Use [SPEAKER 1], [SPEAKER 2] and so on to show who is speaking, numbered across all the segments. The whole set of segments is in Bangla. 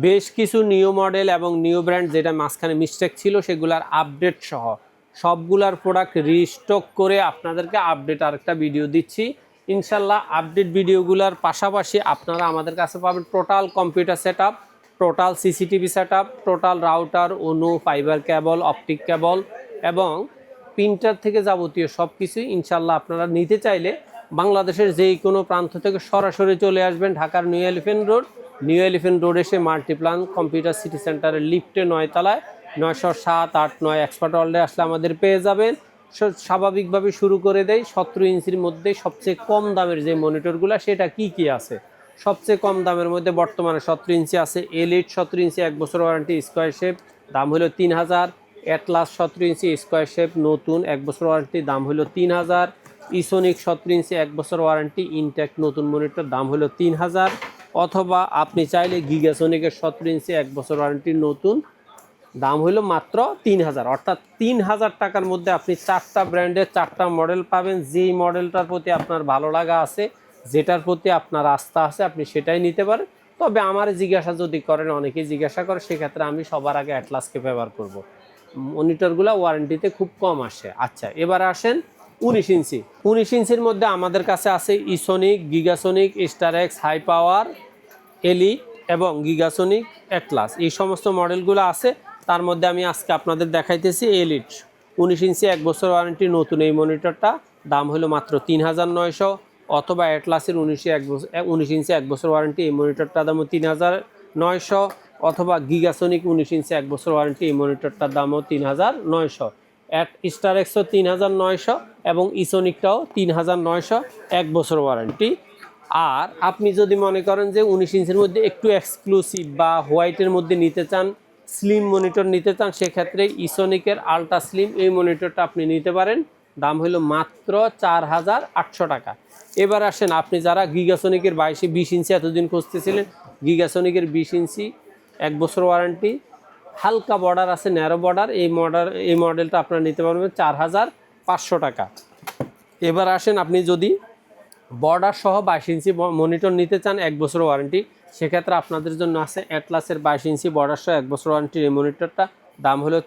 [SPEAKER 1] বেশ কিছু নিউ মডেল এবং নিউ ব্র্যান্ড যেটা মাঝখানে মিস্টেক ছিল সেগুলার আপডেট সহ সবগুলার প্রোডাক্ট রিস্টক করে আপনাদেরকে আপডেট আরেকটা ভিডিও দিচ্ছি ইনশাল্লাহ। আপডেট ভিডিওগুলোর পাশাপাশি আপনারা আমাদের কাছে পাবেন total computer setup, total CCTV setup, total router, অনু, ফাইবার কেবল, অপটিক কেবল এবং প্রিন্টার থেকে যাবতীয় সব কিছুই ইনশাল্লাহ। আপনারা নিতে চাইলে বাংলাদেশের যে কোনো প্রান্ত থেকে সরাসরি চলে আসবেন ঢাকার new elephant road. New elephant road এসে মাল্টিপ্লান কম্পিউটার সিটি সেন্টারের লিফটে 9 তলায় 907, 8, 9 এক্সপার্ট ওয়ার্ল্ডে আসলে আমাদের পেয়ে যাবেন। স্বাভাবিকভাবে শুরু করে দেয় 17 ইঞ্চির মধ্যে সবচেয়ে কম দামের যে মনিটরগুলো সেটা কি আছে। সবচেয়ে কম দামের মধ্যে বর্তমানে 17 ইঞ্চি আছে। এলিট 17 ইঞ্চি 1 বছর ওয়ারেন্টি স্কোয়ার শেপ, দাম হলো 3000। অ্যাটলাস 17 ইঞ্চি স্কোয়ার শেপ নতুন 1 বছর ওয়ারেন্টি, দাম হলো 3000। ইসোনিক 17 ইঞ্চি 1 বছর ওয়ারেন্টি ইনটেক নতুন মনিটর, দাম হলো 3000। অথবা আপনি চাইলে গিগাসোনিকের 17 ইঞ্চি 1 বছর ওয়ারেন্টি নতুন, দাম হলো মাত্র 3000। অর্থাৎ 3000 টাকার মধ্যে আপনি 4টা ব্র্যান্ডের 4টা মডেল পাবেন। যেই মডেলটার প্রতি আপনার ভালো লাগা আছে, যেটার প্রতি আপনার আস্থা আছে, আপনি সেটাই নিতে পারেন। তবে আমার জিজ্ঞাসা যদি করেন, অনেকেই জিজ্ঞাসা করে, সেক্ষেত্রে আমি সবার আগে অ্যাটলাসকে ব্যবহার করব। মনিটরগুলো ওয়ারেন্টিতে খুব কম আসে। আচ্ছা, এবার আসেন 19 ইঞ্চি। 19 ইঞ্চির মধ্যে আমাদের কাছে আছে ইসোনিক, গিগাসোনিক, স্টারএক্স, হাই পাওয়ার, এলিট এবং গিগাসোনিক, অ্যাটলাস, এই সমস্ত মডেলগুলো আছে। তার মধ্যে আমি আজকে আপনাদের দেখাইতেছি এলিট 19 ইঞ্চি 1 বছর ওয়ারেন্টি নতুন এই মনিটরটা, দাম হলো মাত্র 3900। অথবা অ্যাটলাসের 19 ইঞ্চি 1 বছর ওয়ারেন্টি এই মনিটরটার দামও 3900। অথবা গিগাসোনিক 19 ইঞ্চি 1 বছর ওয়ারেন্টি এই মনিটরটার দামও 3900। স্টারএক্সও 3900 এবং ইসোনিকটাও 3900 1 বছর ওয়ারেন্টি। আর আপনি যদি মনে করেন যে 19 ইঞ্চির মধ্যে একটু এক্সক্লুসিভ বা হোয়াইটের মধ্যে নিতে চান, স্লিম মনিটর নিতে চান, সেক্ষেত্রে ইসোনিকের আলট্রা স্লিম এই মনিটরটা আপনি নিতে পারেন, দাম হলো মাত্র 4800 টাকা। এবার আসেন আপনি যারা গিগাসোনিকের 20 ইঞ্চি এতদিন খুঁজতেছিলেন, গিগাসোনিকের 20 ইঞ্চি 1 বছর ওয়ারেন্টি, হালকা বর্ডার আছে, ন্যারো বর্ডার, এই মডেলটা আপনারা নিতে পারবেন 4500 টাকা। এবার আসেন আপনি যদি বর্ডার সহ 22 ইঞ্চি মনিটর নিতে চান 1 বছর ওয়ারেন্টি, সেক্ষেত্রে আপনাদের জন্য আছে অ্যাটলাসের 22 ইঞ্চি বর্ডার সহ 1 বছর ওয়ারেন্টির এই মনিটরটা, দাম হলো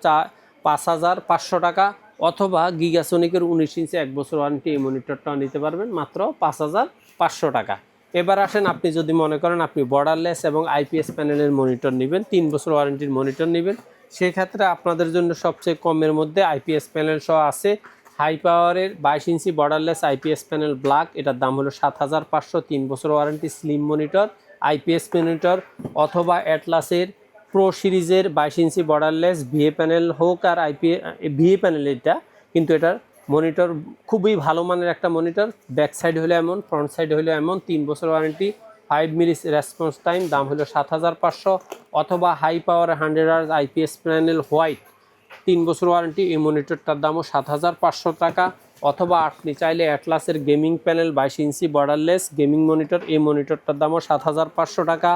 [SPEAKER 1] 5500 টাকা। অথবা গিগাসোনিকের 19 ইঞ্চি 1 বছর ওয়ারেন্টি এই মনিটরটাও নিতে পারবেন মাত্র 5500 টাকা। এবার আসেন আপনি যদি মনে করেন আপনি বর্ডারলেস এবং আইপিএস প্যানেলের মনিটর নেবেন, 3 বছর ওয়ারেন্টির মনিটর নেবেন, সেক্ষেত্রে আপনাদের জন্য সবচেয়ে কমের মধ্যে আইপিএস প্যানেল সহ আছে হাই পাওয়ারের 22 inch borderless IPS panel black, এটার দাম হলো 7500, 3 বছর warranty slim monitor IPS monitor. অথবা অ্যাটলাসের প্রো সিরিজের 22 ইঞ্চি বর্ডারলেস ভিএ প্যানেল হোক আর ভিএ প্যানেল, এটা কিন্তু এটার মনিটর খুবই ভালো মানের একটা মনিটর, ব্যাক সাইড হলে এমন, ফ্রন্ট সাইড হলে এমন, 3 বছর ওয়ারেন্টি, 5 মিনিট রেসপন্স টাইম, দাম হলো 7500। অথবা high power 100 hours IPS panel white, 3 বছর ওয়ারেন্টি, এই মনিটরটার দামও 7500 টাকা। অথবা আপনি চাইলে অ্যাটলাসের gaming panel 22 inch borderless gaming monitor, এই মনিটরটার দামও 7500 টাকা।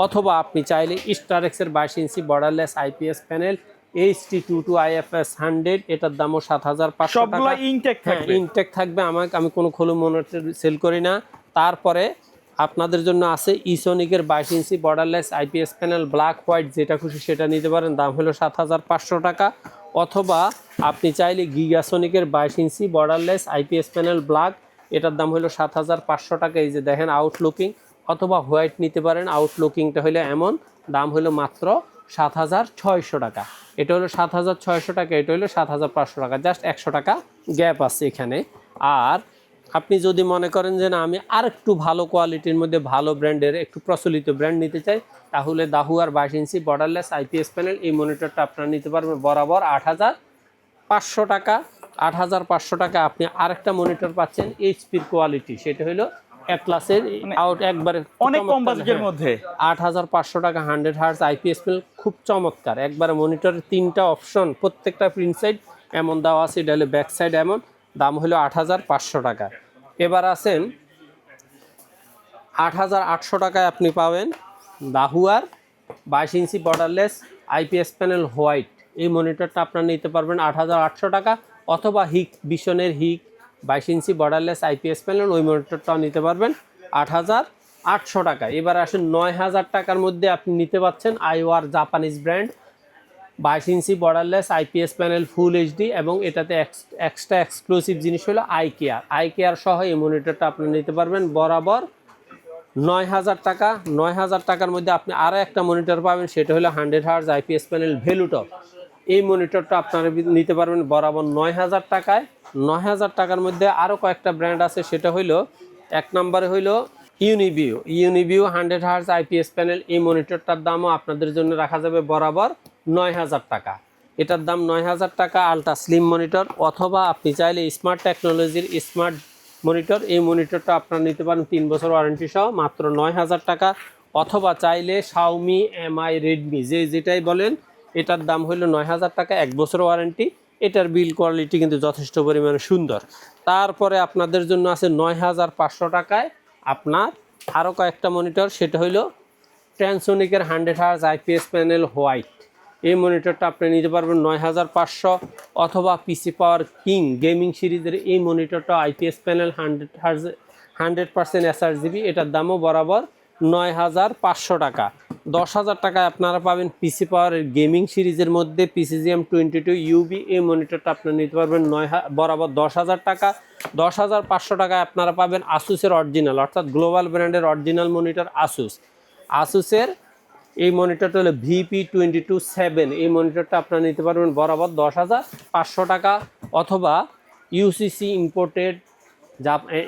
[SPEAKER 1] অথবা আপনি চাইলে স্টারএক্সের 22 inch borderless IPS panel HD22 IFS 100, এটার দামও 7500 টাকা। ইনটেক থাকবে, আমি কোনো খোলো মনিটর সেল করি না। তারপরে আপনাদের জন্য আছে ইসোনিকের 22 inch borderless IPS panel black white, যেটা খুশি সেটা নিতে পারেন, দাম হলো 7500 টাকা। অথবা আপনি চাইলে গিগাসোনিকের 22 inch borderless IPS panel black, এটার দাম হলো 7500 টাকা। এই যে দেখেন আউটলুকিং, অথবা হোয়াইট নিতে পারেন, আউটলুকিংটা হলে এমন, দাম হলো মাত্র 7600 টাকা। এটা হলো 7600 টাকা, এটা হলো 7500 টাকা, জাস্ট 100 টাকা গ্যাপ আছে এখানে। আর আপনি যদি মনে করেন যে না আমি আর একটু ভালো কোয়ালিটির মধ্যে ভালো ব্র্যান্ডের একটু প্রচলিত ব্র্যান্ড নিতে চাই, তাহলে দাহুয়ার 22 ইঞ্চি বর্ডারলেস আইপিএস প্যানেল এই মনিটরটা আপনারা নিতে পারবেন বরাবর 8500 টাকা। 8500 টাকা আপনি আরেকটা মনিটর পাচ্ছেন এইচপির কোয়ালিটি, সেটা হলো অ্যাটলাসের আউট একবারে
[SPEAKER 2] অনেক কম বাজেটের মধ্যে
[SPEAKER 1] 8500 টাকা 100 হার্জ আইপিএস প্যানেল, খুব চমৎকার একবারে মনিটরের 3টা অপশন, প্রত্যেকটা প্রিন্ট সাইড এমন দেওয়া আছে, এটা হলো ব্যাক সাইড এমন, দাম হলো 8500 টাকা। এবার আসেন 8800 টাকায় আপনি পাবেন দাহুয়ার 22 inch borderless IPS panel white, এই মনিটরটা আপনারা নিতে পারবেন 8800 টাকা। অথবা ভিশনের 22 ইঞ্চি বর্ডারলেস আইপিএস প্যানেল, ওই মনিটরটাও নিতে পারবেন 8800 800 টাকা। এবার আসেন 9000 টাকার মধ্যে আপনি নিতে পাচ্ছেন আইওয়ার Japanese brand 22 inch borderless IPS panel full HD, এবং এটাতে এক্সট্রা এক্সক্লুসিভ জিনিস হলো আই কেয়ার সহ এই মনিটরটা আপনি নিতে পারবেন বরাবর 9000 টাকা। 9000 টাকার মধ্যে আপনি আরও একটা মনিটর পাবেন, সেটা হলো 100 হার্জ আইপিএস প্যানেল ভ্যালুটপ। এই মনিটরটা আপনারা নিতে পারবেন বরাবর 9000 টাকায়। 9000 টাকার মধ্যে আরও কয়েকটা ব্র্যান্ড আছে, সেটা হইলো এক নম্বরে হইলো ইউনিভিউ 100 হার্জ আইপিএস প্যানেল। এই মনিটরটার দামও আপনাদের জন্য রাখা যাবে বরাবর 9000 টাকা। এটার দাম 9000 টাকা আলট্রা স্লিম মনিটর, অথবা আপনি চাইলে স্মার্ট টেকনোলজির স্মার্ট মনিটর, এই মনিটরটা আপনারা নিতে পারেন 3 বছর ওয়ারেন্টি সহ মাত্র 9000 টাকা। অথবা চাইলে শাওমি, এমআই, রেডমি যেটাই বলেন, এটার দাম হলো 9000 টাকা, 1 বছর ওয়ারেন্টি। এটার বিল কোয়ালিটি কিন্তু যথেষ্ট পরিমাণে সুন্দর। তারপরে আপনাদের জন্য আছে 9500 টাকায় আপনার আরও কয়েকটা মনিটর, সেটা হলো ট্রান্সোনিকের 100 হার্জ আইপিএস প্যানেল হোয়াইট। এই মনিটরটা আপনি নিতে পারবেন 9500। অথবা পিসি পাওয়ার কিং গেমিং সিরিজের এই মনিটরটা আইপিএস প্যানেল 100% এসআরজিবি, এটার দামও বরাবর 9500 টাকা। 10000 টাকায় আপনারা পাবেন পিসি পাওয়ারের গেমিং সিরিজের মধ্যে পিসিজিএম 22 ইউবি। এই মনিটরটা আপনারা নিতে পারবেন বরাবর 10000 টাকা। 10500 টাকায় আপনারা পাবেন আসুসের অরিজিনাল, অর্থাৎ গ্লোবাল ব্র্যান্ডের অরিজিনাল মনিটর আসুসের এই মনিটরটা হলো VP227। এই মনিটরটা আপনারা নিতে পারবেন বরাবর 10500 টাকা। অথবা UCC imported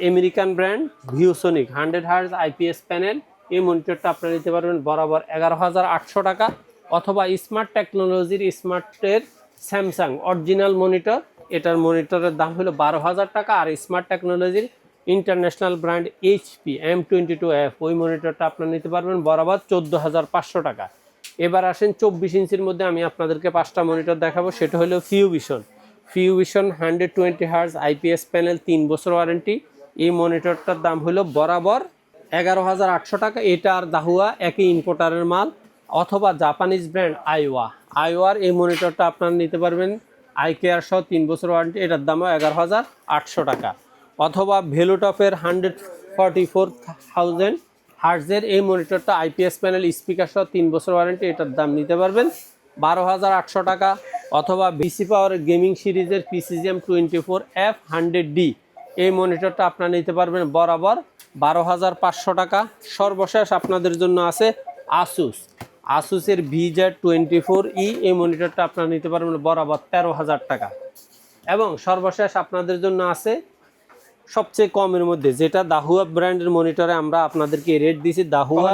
[SPEAKER 1] American brand ViewSonic 100 hertz IPS panel, এই মনিটরটা আপনারা নিতে পারবেন বরাবর 11800 টাকা। অথবা স্মার্ট টেকনোলজির স্মার্টের স্যামসাং অরিজিনাল মনিটর, এটার মনিটরের দাম হলো 12000 টাকা। আর স্মার্ট টেকনোলজির ইন্টারন্যাশনাল ব্র্যান্ড HP M22F, ওই মনিটরটা আপনারা নিতে পারবেন বরাবর 14500 টাকা। এবার আসেন 24 ইঞ্চির মধ্যে আমি আপনাদেরকে 5টা মনিটর দেখাবো, সেটা হলো ফিউভিশন 120 হার্জ আইপিএস প্যানেল 3 বছর ওয়ারেন্টি। এই মনিটরটার দাম হলো বরাবর 11800 টাকা। এটা আর দাহুয়া একই ইম্পোর্টারের মাল। অথবা জাপানিজ ব্র্যান্ড আইওয়ার এই মনিটরটা আপনারা নিতে পারবেন আই কেয়ার সহ 3 বছর ওয়ারেন্টি, এটার দামও 11800 টাকা। অথবা ভ্যালুটপের 144000 হার্জের এই মনিটরটা আইপিএস প্যানেল স্পিকার সহ 3 বছর ওয়ারেন্টি, এটার দাম নিতে পারবেন 12800 টাকা। অথবা বিসি পাওয়ার গেমিং সিরিজের পিসিজিএম 24F 100D, এই মনিটরটা আপনারা নিতে পারবেন বরাবর 12500 টাকা। সর্বশেষ আপনাদের জন্য আছে আসুসের VZ24E, এই মনিটরটা আপনারা নিতে পারবেন বরাবর 13000 টাকা। এবং সর্বশেষ আপনাদের জন্য আছে সবচেয়ে কমের মধ্যে, যেটা দাহুয়া ব্র্যান্ডের মনিটরে আমরা আপনাদেরকে রেট দিয়েছি, দাহুয়া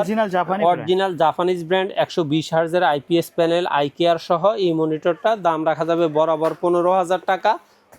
[SPEAKER 1] অরিজিনাল জাপানিজ ব্র্যান্ড 120 হার্জের আইপিএস প্যানেল আই কেয়ার সহ এই মনিটরটা দাম রাখা যাবে বরাবর 15000 টাকা।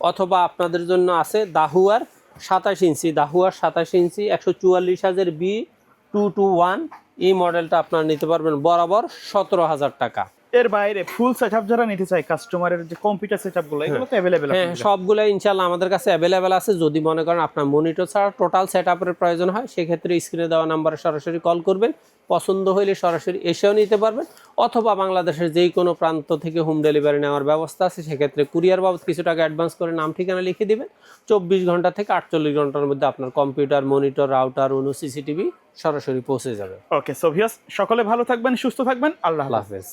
[SPEAKER 1] অথবা আপনাদের জন্য আছে দাহুয়ার 27 ইঞ্চি 144 হার্জের B221, এই মডেলটা আপনারা নিতে পারবেন বরাবর 17000 টাকা।
[SPEAKER 2] এর বাইরে ফুল সেটআপ যারা নিতে চায় কাস্টমারের যে কম্পিউটার সেটআপগুলো, এগুলো তো अवेलेबल আছে?
[SPEAKER 1] হ্যাঁ, সবগুলো ইনশাআল্লাহ আমাদের কাছে अवेलेबल আছে। যদি মনে করেন আপনার মনিটর ছাড়া টোটাল সেটআপের প্রয়োজন হয়, সেক্ষেত্রে স্ক্রিনে দেওয়া নম্বরে সরাসরি কল করবেন। পছন্দ হইলে সরাসরি এসেও নিতে পারবেন। অথবা বাংলাদেশের যেই কোনো প্রান্ত থেকে হোম ডেলিভারি নেওয়ার ব্যবস্থা আছে, সেক্ষেত্রে কুরিয়ার বাবদ কিছু টাকা অ্যাডভান্স করে নাম ঠিকানা লিখে দিবেন। 24 ঘন্টা থেকে 48 ঘন্টার মধ্যে আপনার কম্পিউটার, মনিটর, রাউটার, সিসিটিভি সরাসরি পৌঁছে যাবে।
[SPEAKER 2] ওকে, সো ভিউয়ার্স সকলে ভালো থাকবেন, সুস্থ থাকবেন, আল্লাহ হাফেজ।